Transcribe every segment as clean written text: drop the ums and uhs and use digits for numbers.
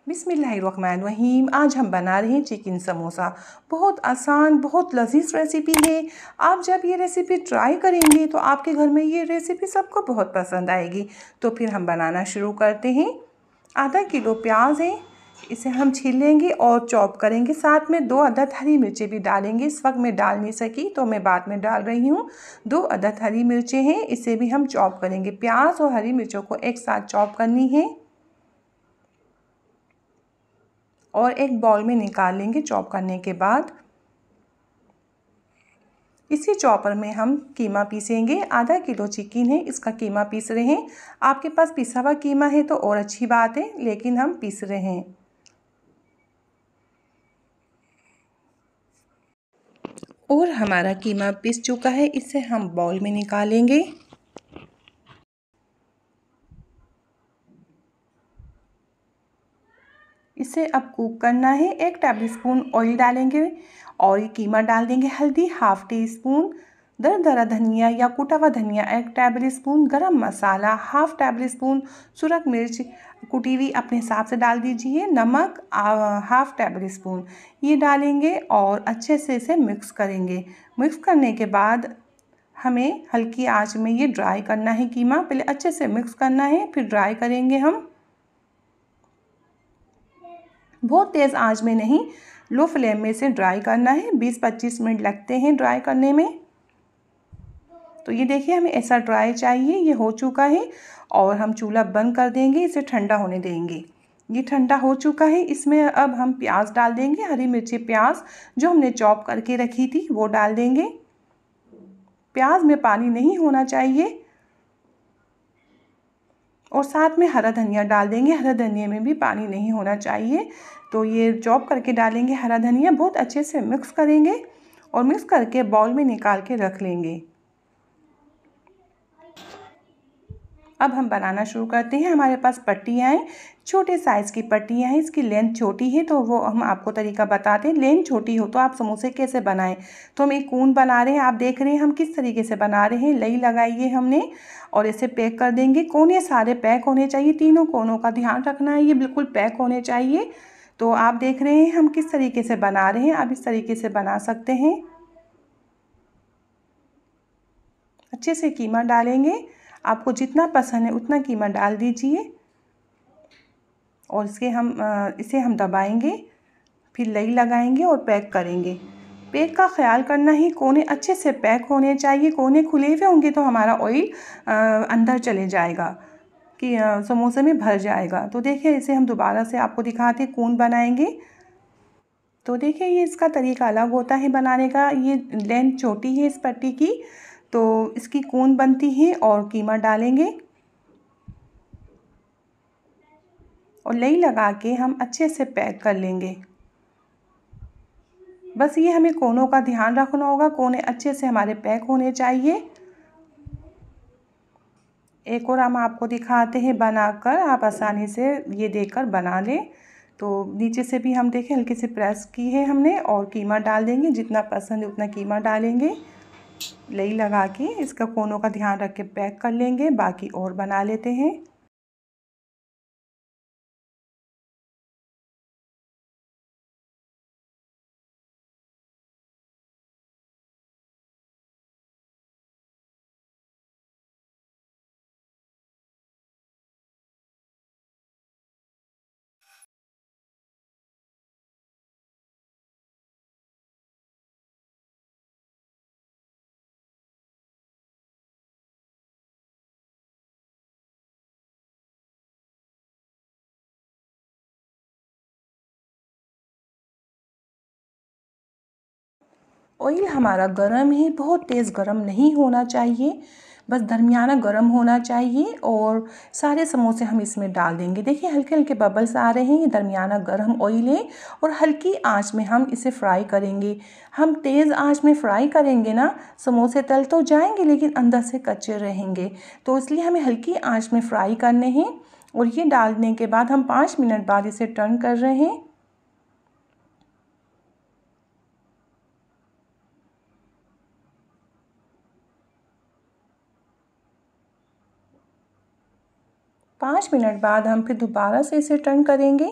बिस्मिल्लाहिर्रहमानिर्रहीम। आज हम बना रहे हैं चिकन समोसा। बहुत आसान, बहुत लजीज रेसिपी है। आप जब ये रेसिपी ट्राई करेंगे तो आपके घर में ये रेसिपी सबको बहुत पसंद आएगी। तो फिर हम बनाना शुरू करते हैं। आधा किलो प्याज है, इसे हम छील लेंगे और चॉप करेंगे। साथ में 2 अदद हरी मिर्चें भी डालेंगे। इस वक्त मैं डाल नहीं सकी तो मैं बाद में डाल रही हूँ। 2 अदद हरी मिर्चें हैं, इसे भी हम चॉप करेंगे। प्याज और हरी मिर्चों को एक साथ चॉप करनी है और एक बाउल में निकाल लेंगे। चॉप करने के बाद इसी चॉपर में हम कीमा पीसेंगे। आधा किलो चिकन है, इसका कीमा पीस रहे हैं। आपके पास पिसा हुआ कीमा है तो और अच्छी बात है, लेकिन हम पीस रहे हैं। और हमारा कीमा पीस चुका है, इसे हम बाउल में निकालेंगे। इसे अब कुक करना है। 1 टेबल स्पून ऑयल डालेंगे और ये कीमा डाल देंगे। हल्दी हाफ टी स्पून, दरदरा धनिया या कुटा हुआ धनिया 1 टेबल स्पून, गरम मसाला हाफ टेबल स्पून, सुरख मिर्च कुटी हुई अपने हिसाब से डाल दीजिए, नमक हाफ टेबल स्पून ये डालेंगे और अच्छे से इसे मिक्स करेंगे। मिक्स करने के बाद हमें हल्की आंच में ये ड्राई करना है कीमा। पहले अच्छे से मिक्स करना है, फिर ड्राई करेंगे हम। बहुत तेज़ आंच में नहीं, लो फ्लेम में इसे ड्राई करना है। 20-25 मिनट लगते हैं ड्राई करने में। तो ये देखिए, हमें ऐसा ड्राई चाहिए। ये हो चुका है और हम चूल्हा बंद कर देंगे, इसे ठंडा होने देंगे। ये ठंडा हो चुका है। इसमें अब हम प्याज डाल देंगे। हरी मिर्ची प्याज जो हमने चॉप करके रखी थी वो डाल देंगे। प्याज में पानी नहीं होना चाहिए। और साथ में हरा धनिया डाल देंगे। हरा धनिया में भी पानी नहीं होना चाहिए। तो ये चॉप करके डालेंगे हरा धनिया। बहुत अच्छे से मिक्स करेंगे और मिक्स करके बाउल में निकाल के रख लेंगे। अब हम बनाना शुरू करते हैं। हमारे पास पट्टियाँ हैं, छोटे साइज़ की पट्टियाँ हैं। इसकी लेंथ छोटी है तो वो हम आपको तरीका बताते हैं। लेंथ छोटी हो तो आप समोसे कैसे बनाएं। तो हम एक कोन बना रहे हैं। आप देख रहे हैं हम किस तरीके से बना रहे हैं। लई लगाइए हमने और इसे पैक कर देंगे। कोने सारे पैक होने चाहिए, तीनों कोनों का ध्यान रखना है, ये बिल्कुल पैक होने चाहिए। तो आप देख रहे हैं हम किस तरीके से बना रहे हैं। आप इस तरीके से बना सकते हैं। अच्छे से कीमा डालेंगे। आपको जितना पसंद है उतना कीमा डाल दीजिए और इसे हम दबाएंगे, फिर लई लगाएंगे और पैक करेंगे। पैक का ख्याल करना है, कोने अच्छे से पैक होने चाहिए। कोने खुले हुए होंगे तो हमारा ऑयल अंदर चले जाएगा कि समोसे में भर जाएगा। तो देखिए, इसे हम दोबारा से आपको दिखाते हैं। कोन बनाएंगे तो देखिए, ये इसका तरीका अलग होता है बनाने का। ये लेंथ छोटी है इस पट्टी की, तो इसकी कोन बनती है और कीमा डालेंगे और लई लगा के हम अच्छे से पैक कर लेंगे। बस ये हमें कोनों का ध्यान रखना होगा। कोने अच्छे से हमारे पैक होने चाहिए। एक और हम आपको दिखाते हैं बनाकर, आप आसानी से ये देखकर बना लें। तो नीचे से भी हम देखें, हल्की सी प्रेस की है हमने और कीमा डाल देंगे। जितना पसंद है उतना कीमा डालेंगे। लई लगा के इसका कोनों का ध्यान रख के पैक कर लेंगे। बाकी और बना लेते हैं। ऑयल हमारा गरम है, बहुत तेज़ गरम नहीं होना चाहिए, बस दरमियाना गरम होना चाहिए। और सारे समोसे हम इसमें डाल देंगे। देखिए, हल्के हल्के बबल्स आ रहे हैं। ये दरमियाना गरम ऑयल है और हल्की आंच में हम इसे फ्राई करेंगे। हम तेज़ आंच में फ्राई करेंगे ना, समोसे तल तो जाएंगे लेकिन अंदर से कच्चे रहेंगे। तो इसलिए हमें हल्की आंच में फ्राई करने हैं। और ये डालने के बाद हम 5 मिनट बाद इसे टर्न कर रहे हैं। 5 मिनट बाद हम फिर दोबारा से इसे टर्न करेंगे।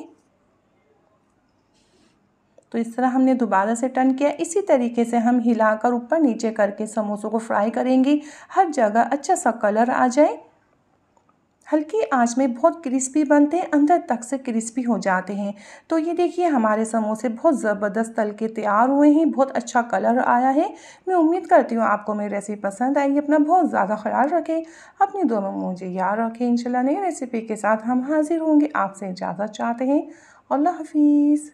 तो इस तरह हमने दोबारा से टर्न किया। इसी तरीके से हम हिलाकर ऊपर नीचे करके समोसों को फ्राई करेंगे, हर जगह अच्छा सा कलर आ जाए। हल्की आंच में बहुत क्रिस्पी बनते हैं, अंदर तक से क्रिस्पी हो जाते हैं। तो ये देखिए हमारे समोसे बहुत ज़बरदस्त तल के तैयार हुए हैं, बहुत अच्छा कलर आया है। मैं उम्मीद करती हूँ आपको मेरी रेसिपी पसंद आएगी। अपना बहुत ज़्यादा ख्याल रखें, अपनी दुआ में मुझे याद रखें। इंशाल्लाह नई रेसिपी के साथ हम हाजिर होंगे। आपसे इजाज़त चाहते हैं। अल्लाह हाफिज़।